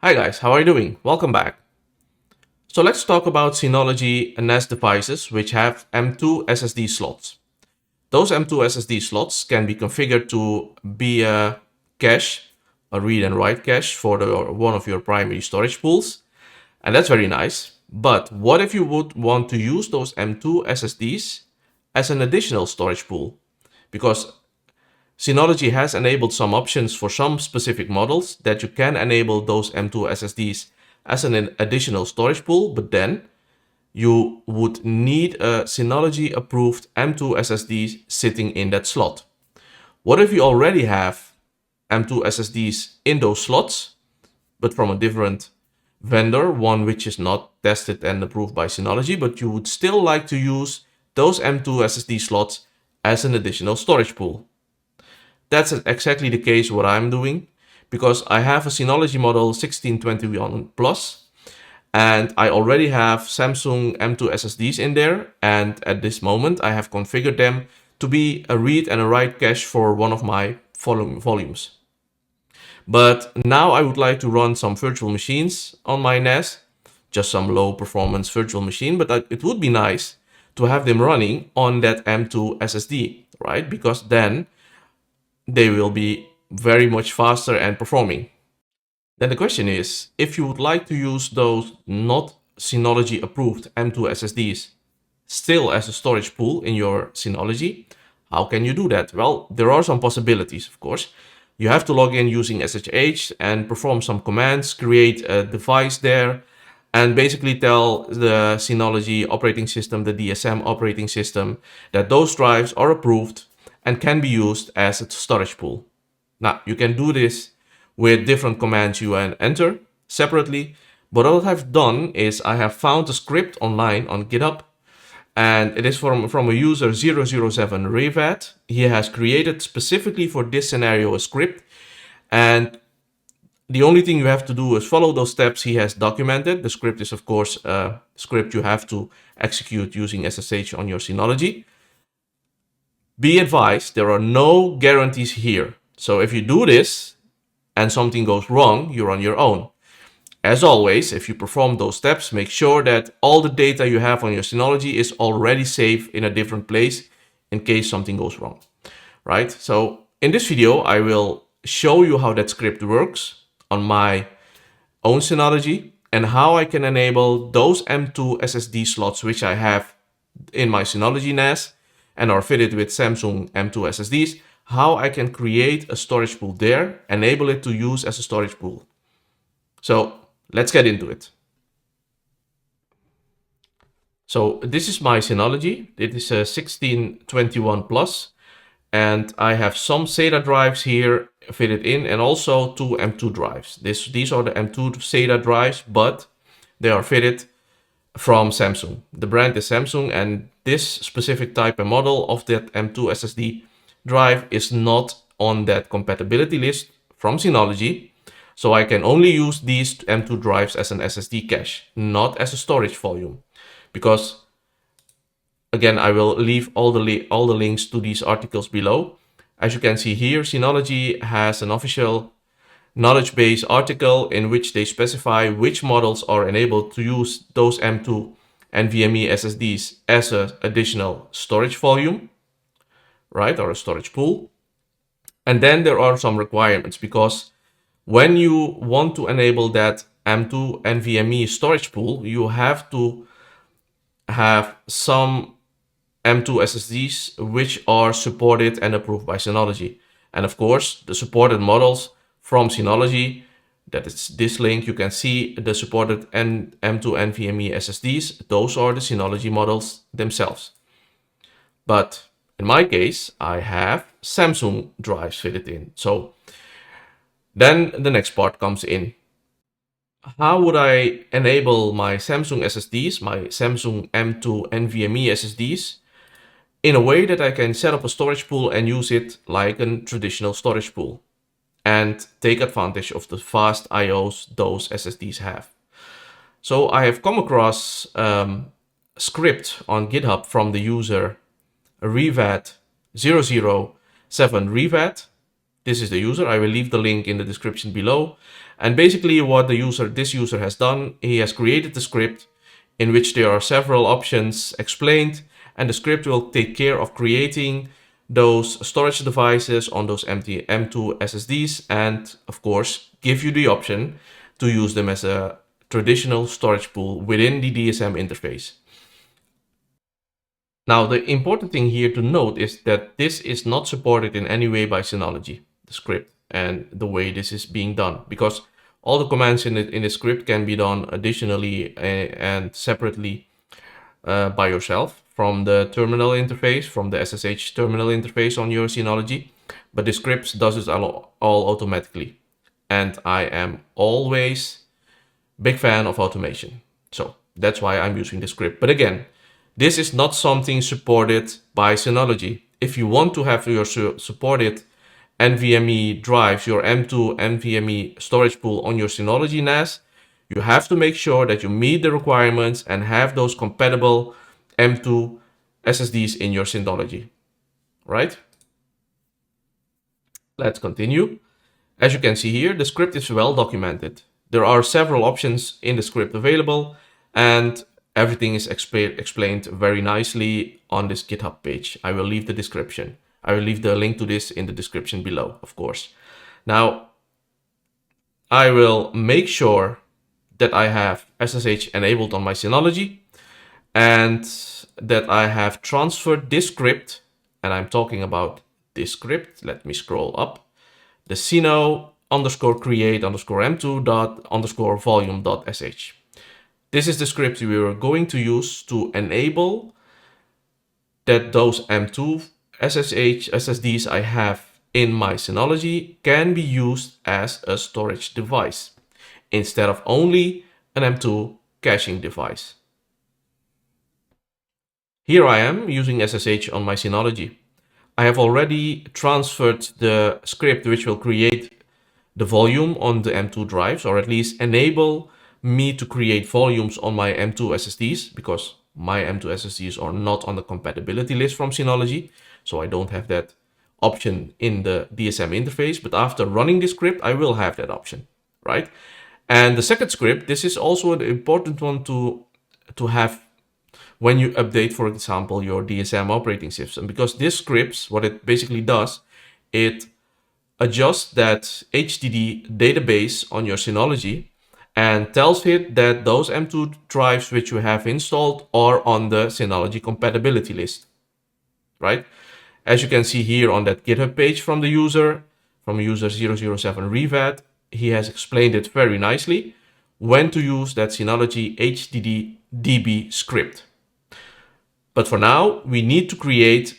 Hi guys, how are you doing? Welcome back. So let's talk about Synology NAS devices which have M2 SSD slots. Those M2 SSD slots can be configured to be a cache, a read and write cache for one of your primary storage pools. And that's very nice. But what if you would want to use those M2 SSDs as an additional storage pool? Because Synology has enabled some options for some specific models that you can enable those M2 SSDs as an additional storage pool, but then you would need a Synology approved M2 SSD sitting in that slot. What if you already have M2 SSDs in those slots, but from a different vendor, one which is not tested and approved by Synology, but you would still like to use those M2 SSD slots as an additional storage pool? That's exactly the case what I'm doing, because I have a Synology model 1621 Plus, and I already have Samsung M2 SSDs in there, and at this moment I have configured them to be a read and a write cache for one of my volumes. But now I would like to run some virtual machines on my NAS, just some low performance virtual machine, but it would be nice to have them running on that M2 SSD, right? Because then they will be very much faster and performing. Then the question is, if you would like to use those not Synology approved M2 SSDs still as a storage pool in your Synology, how can you do that? Well, there are some possibilities, of course. You have to log in using SSH and perform some commands, create a device there, and basically tell the Synology operating system, the DSM operating system, that those drives are approved and can be used as a storage pool. Now, you can do this with different commands you enter separately, but what I've done is I have found a script online on GitHub, and it is from a user 007 Revat. He has created specifically for this scenario a script, and the only thing you have to do is follow those steps he has documented. The script is, of course, a script you have to execute using SSH on your Synology. Be advised, there are no guarantees here. So if you do this and something goes wrong, you're on your own. As always, if you perform those steps, make sure that all the data you have on your Synology is already safe in a different place in case something goes wrong, right? So in this video, I will show you how that script works on my own Synology and how I can enable those M2 SSD slots which I have in my Synology NAS and are fitted with Samsung M2 SSDs, how I can create a storage pool there, enable it to use as a storage pool. So let's get into it. So this is my Synology. It is a 1621 Plus, and I have some SATA drives here fitted in and also two M2 drives. These are the M2 SATA drives, but they are fitted from Samsung. The brand is Samsung, and this specific type and model of that M2 SSD drive is not on that compatibility list from Synology. So I can only use these M2 drives as an SSD cache, not as a storage volume. Because, again, I will leave all the links to these articles below. As you can see here, Synology has an official knowledge base article in which they specify which models are enabled to use those M2 NVMe SSDs as an additional storage volume, right, or a storage pool. And then there are some requirements, because when you want to enable that M2 NVMe storage pool, you have to have some M2 SSDs which are supported and approved by Synology. And of course, the supported models from Synology, that is this link, you can see the supported M2 NVMe SSDs. Those are the Synology models themselves. But in my case, I have Samsung drives fitted in. So then the next part comes in. How would I enable my Samsung SSDs, my Samsung M2 NVMe SSDs, in a way that I can set up a storage pool and use it like a traditional storage pool and take advantage of the fast IOs those SSDs have? So I have come across a script on GitHub from the user Revat007 Revat This is the user. I will leave the link in the description below. And basically what this user has done, he has created the script in which there are several options explained, and the script will take care of creating those storage devices on those empty M2 SSDs, and of course give you the option to use them as a traditional storage pool within the DSM interface. Now, the important thing here to note is that this is not supported in any way by Synology, the script, and the way this is being done, because all the commands in the script can be done additionally and separately by yourself from the terminal interface, from the SSH terminal interface on your Synology, but the script does it all automatically. And I am always big fan of automation. So that's why I'm using the script. But again, this is not something supported by Synology. If you want to have your supported NVMe drives, your M2 NVMe storage pool on your Synology NAS, you have to make sure that you meet the requirements and have those compatible M2 SSDs in your Synology, right? Let's continue. As you can see here, the script is well documented. There are several options in the script available, and everything is explained very nicely on this GitHub page. I will leave the description. I will leave the link to this in the description below, of course. Now, I will make sure that I have SSH enabled on my Synology and that I have transferred this script, and I'm talking about this script. Let me scroll up. The Syno _create _m2 dot _volume dot sh. This is the script we are going to use to enable that those M2 SSDs I have in my Synology can be used as a storage device instead of only an M2 caching device. Here I am using SSH on my Synology. I have already transferred the script which will create the volume on the M2 drives, or at least enable me to create volumes on my M2 SSDs, because my M2 SSDs are not on the compatibility list from Synology, so I don't have that option in the DSM interface. But after running this script, I will have that option, right? And the second script, this is also an important one to have when you update, for example, your DSM operating system, because this script, what it basically does, it adjusts that HDD database on your Synology and tells it that those M2 drives which you have installed are on the Synology compatibility list, right? As you can see here on that GitHub page from the user, from user 007 revad, he has explained it very nicely when to use that Synology HDD DB script. But for now, we need to create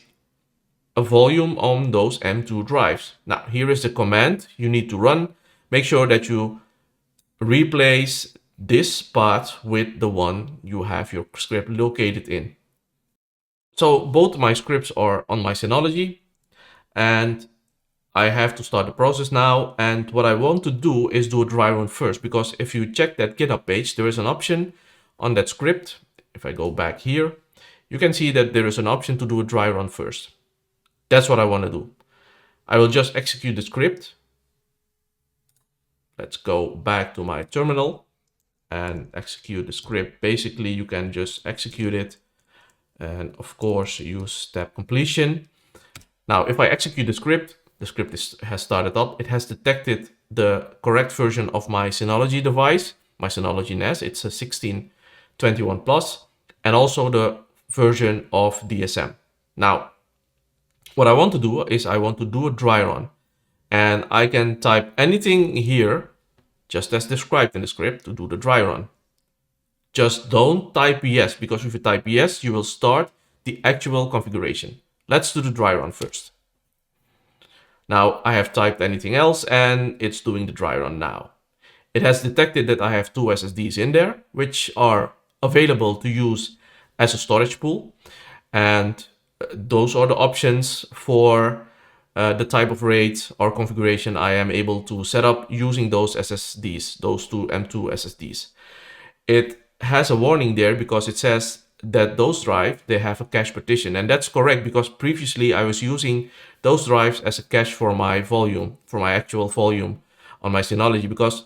a volume on those M2 drives. Now, here is the command you need to run. Make sure that you replace this path with the one you have your script located in. So both my scripts are on my Synology, and I have to start the process now. And what I want to do is do a dry run first, because if you check that GitHub page, there is an option on that script. If I go back here, you can see that there is an option to do a dry run first. That's what I want to do. I will just execute the script. Let's go back to my terminal and execute the script. Basically, you can just execute it and of course use step completion. Now, if I execute the script has started up. It has detected the correct version of my Synology device, my Synology NAS. It's a 1621 Plus, and also the version of DSM. Now, what I want to do is I want to do a dry run, and I can type anything here, just as described in the script, to do the dry run. Just don't type yes, because if you type yes, you will start the actual configuration. Let's do the dry run first. Now I have typed anything else and it's doing the dry run now. It has detected that I have two SSDs in there, which are available to use as a storage pool. And those are the options for the type of RAID or configuration I am able to set up using those SSDs, those two M2 SSDs. It has a warning there because it says that those drives, they have a cache partition. And that's correct because previously I was using those drives as a cache for my volume, for my actual volume on my Synology, because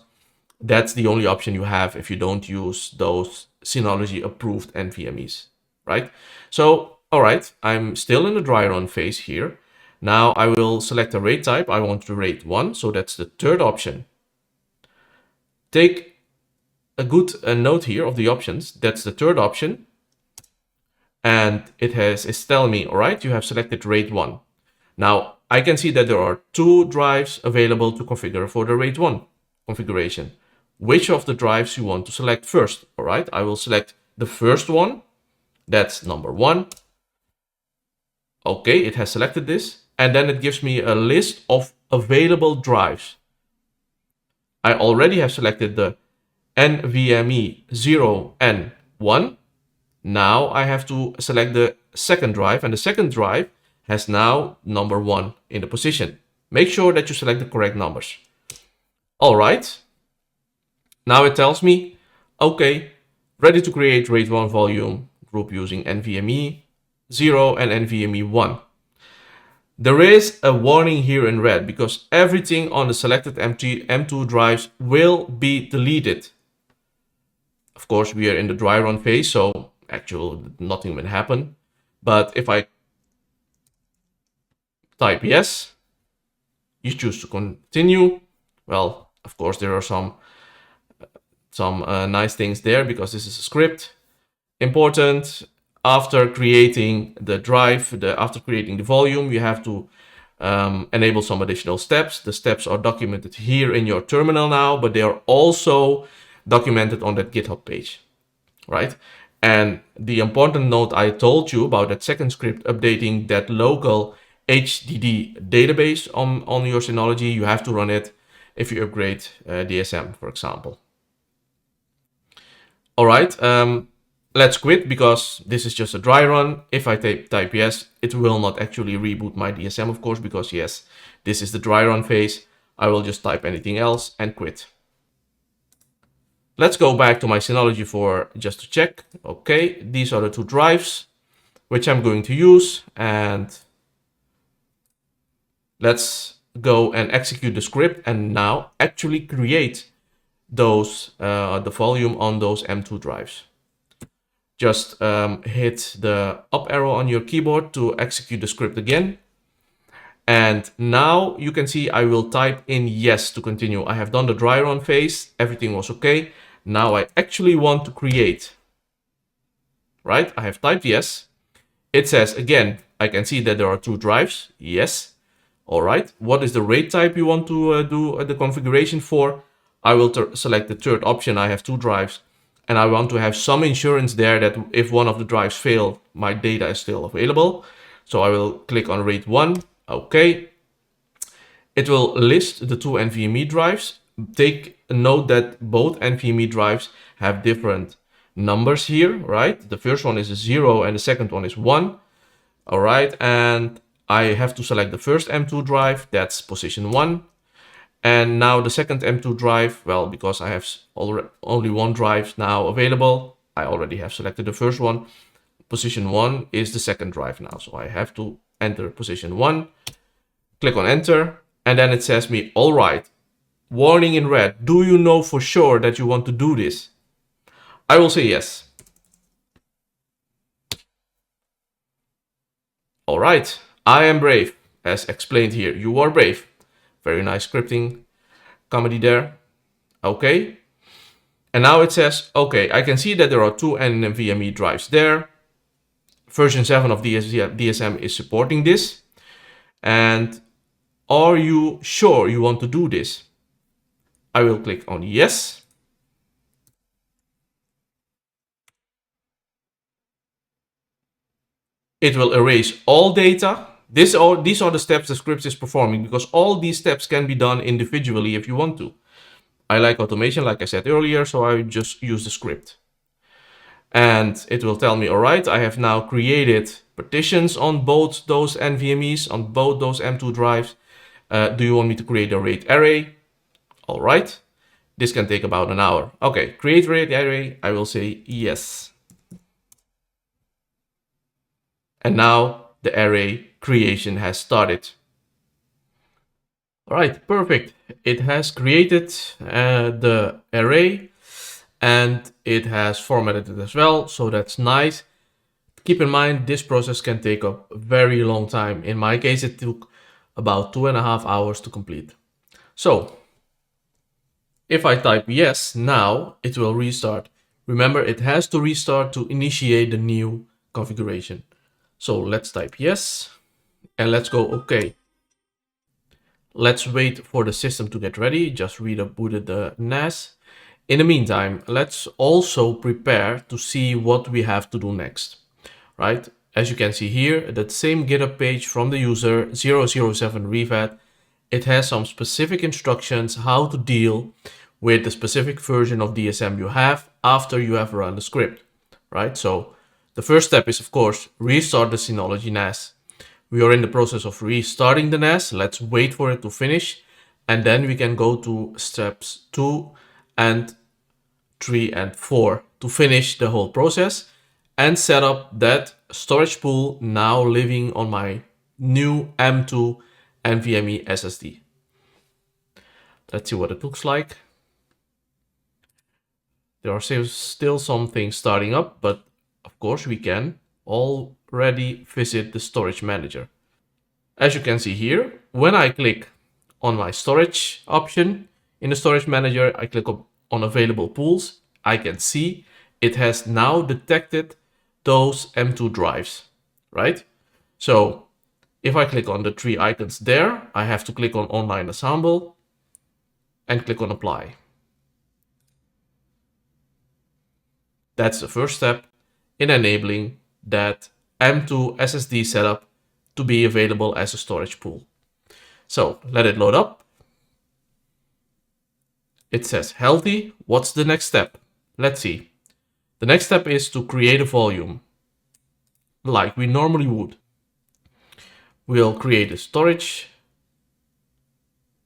that's the only option you have if you don't use those Synology approved NVMe's, right? So, all right, I'm still in the dry run phase here. Now I will select a RAID type. I want to RAID 1, so that's the third option. Take a good note here of the options. That's the third option. And it's telling me, all right, you have selected RAID 1. Now I can see that there are 2 drives available to configure for the RAID 1 configuration. Which of the drives you want to select first? All right, I will select the first one. That's number 1. Okay, it has selected this. And then it gives me a list of available drives. I already have selected the NVMe 0 and 1. Now I have to select the second drive, and the second drive has now number 1 in the position. Make sure that you select the correct numbers. All right. Now it tells me, okay, ready to create RAID 1 volume group using NVMe 0 and NVMe 1. There is a warning here in red because everything on the selected M2 drives will be deleted. Of course, we are in the dry run phase, so actually nothing will happen. But if I type yes, you choose to continue. Well, of course, there are some nice things there because this is a script. Important, after creating the drive, after creating the volume, you have to enable some additional steps. The steps are documented here in your terminal now, but they are also documented on that GitHub page, right? And the important note I told you about that second script updating that local HDD database on your Synology, you have to run it if you upgrade DSM, for example. All right, let's quit because this is just a dry run. If I type yes, it will not actually reboot my DSM, of course, because yes, this is the dry run phase. I will just type anything else and quit. Let's go back to my Synology for just to check. Okay, these are the 2 drives which I'm going to use, and let's go and execute the script and now actually create those the volume on those M2 drives. Just hit the up arrow on your keyboard to execute the script again. And now you can see I will type in yes to continue. I have done the dry run phase. Everything was okay. Now I actually want to create, right? I have typed yes. It says again, I can see that there are 2 drives. Yes. All right. What is the RAID type you want to do the configuration for? I will select the third option. I have 2 drives and I want to have some insurance there that if one of the drives fail, my data is still available. So I will click on RAID 1. Okay. It will list the 2 NVMe drives. Take note that both NVMe drives have different numbers here, right? The first one is a 0 and the second one is 1. All right. And I have to select the first M2 drive. That's position 1. And now the second M2 drive, well, because I have only 1 drive now available, I already have selected the first one. Position 1 is the second drive now. So I have to enter position 1, click on enter, and then it says me, all right, warning in red, do you know for sure that you want to do this? I will say yes. All right, I am brave, as explained here. You are brave. Very nice scripting comedy there. Okay. And now it says, okay, I can see that there are 2 NVMe drives there. Version 7 of DSM is supporting this. And are you sure you want to do this? I will click on yes. It will erase all data. These are the steps the script is performing because all these steps can be done individually if you want to. I like automation, like I said earlier, so I just use the script. And it will tell me, all right, I have now created partitions on both those NVMe's, on both those M2 drives. Do you want me to create a RAID array? All right. This can take about an hour. Okay, create RAID array. I will say yes. And now the array creation has started. All right, perfect. It has created the array and it has formatted it as well. So that's nice. Keep in mind, this process can take a very long time. In my case, it took about 2.5 hours to complete. So if I type yes, now it will restart. Remember, it has to restart to initiate the new configuration. So let's type yes and let's go OK. Let's wait for the system to get ready. Just rebooted the NAS. In the meantime, let's also prepare to see what we have to do next, right? As you can see here, that same GitHub page from the user 007 revat, it has some specific instructions how to deal with the specific version of DSM you have after you have run the script, right? So the first step is, of course, restart the Synology NAS. We are in the process of restarting the NAS. Let's wait for it to finish. And then we can go to steps 2 and 3 and 4 to finish the whole process and set up that storage pool now living on my new M2 NVMe SSD. Let's see what it looks like. There are still some things starting up, but of course we can already visit the storage manager. As you can see here, when I click on my storage option in the storage manager, I click on available pools, I can see it has now detected those M2 drives, right? So if I click on the 3 icons there, I have to click on online assemble and click on apply. That's the first step in enabling that M2 SSD setup to be available as a storage pool. So let it load up. It says healthy. What's the next step? Let's see. The next step is to create a volume like we normally would. We'll create a storage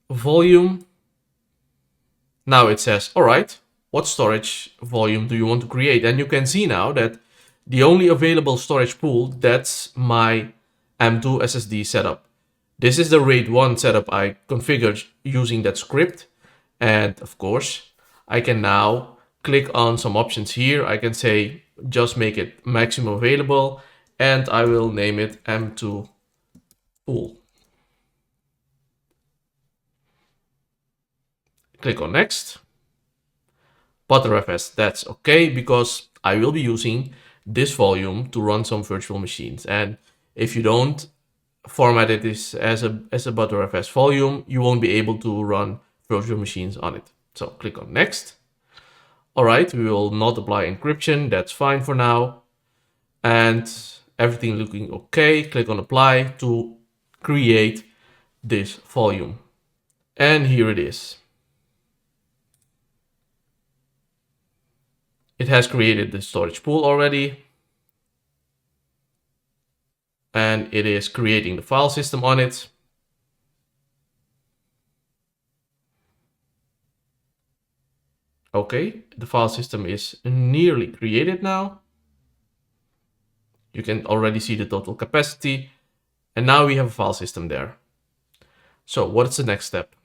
volume. Now it says, all right, what storage volume do you want to create? And you can see now that the only available storage pool, that's my M2 SSD setup. This is the RAID 1 setup I configured using that script. And of course, I can now click on some options here. I can say, just make it maximum available, and I will name it M2 pool. Click on next. Btrfs, that's okay, because I will be using this volume to run some virtual machines. And if you don't format it as a Btrfs volume, you won't be able to run virtual machines on it. So click on next. All right, we will not apply encryption. That's fine for now. And everything looking okay. Click on apply to create this volume. And here it is. It has created the storage pool already. And it is creating the file system on it. Okay, the file system is nearly created now. You can already see the total capacity. And now we have a file system there. So what's the next step?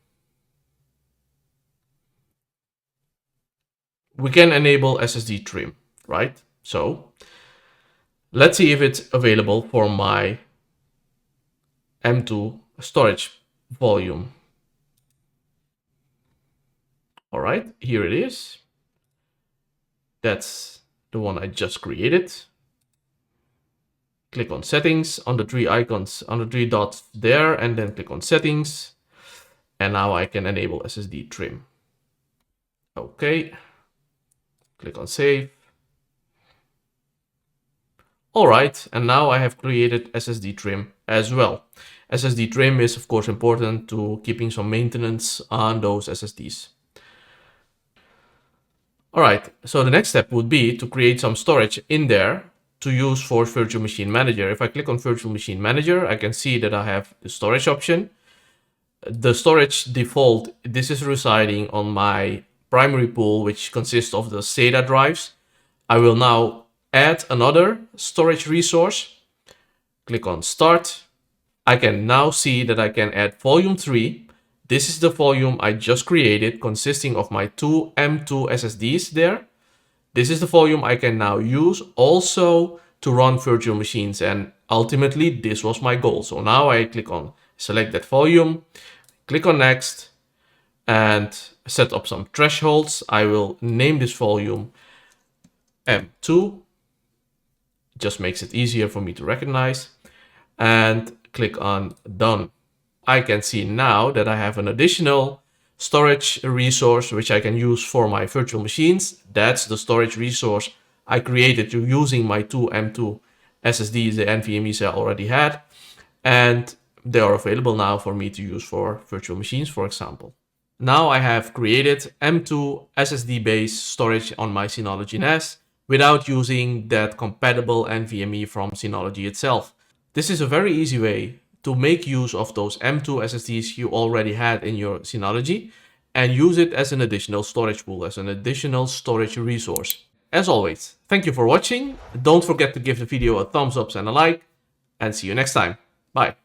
We can enable SSD trim, right? So let's see if it's available for my M2 storage volume. All right, here it is. That's the one I just created. Click on settings on the 3 icons, on the 3 dots there, and then click on settings. And now I can enable SSD trim. Okay. Click on save. All right, and now I have created SSD trim as well. SSD trim is of course important to keeping some maintenance on those SSDs. All right, so the next step would be to create some storage in there to use for Virtual Machine Manager. If I click on Virtual Machine Manager, I can see that I have the storage option. The storage default, this is residing on my primary pool, which consists of the SATA drives. I will now add another storage resource. click on Start. I can now see that I can add volume 3. This is the volume I just created, consisting of my two M2 SSDs there. This is the volume I can now use also to run virtual machines, and ultimately this was my goal. So now I click on select that volume, click on Next, and set up some thresholds. I will name this volume M2. Just makes it easier for me to recognize, and click on Done. I can see now that I have an additional storage resource which I can use for my virtual machines. That's the storage resource I created using my two M2 SSDs, the NVMe's I already had, and they are available now for me to use for virtual machines, for example. Now I have created M2 SSD based storage on my Synology NAS without using that compatible NVMe from Synology itself. This is a very easy way to make use of those M2 SSDs you already had in your Synology and use it as an additional storage pool, as an additional storage resource. As always, thank you for watching. Don't forget to give the video a thumbs up and a like, and see you next time. Bye.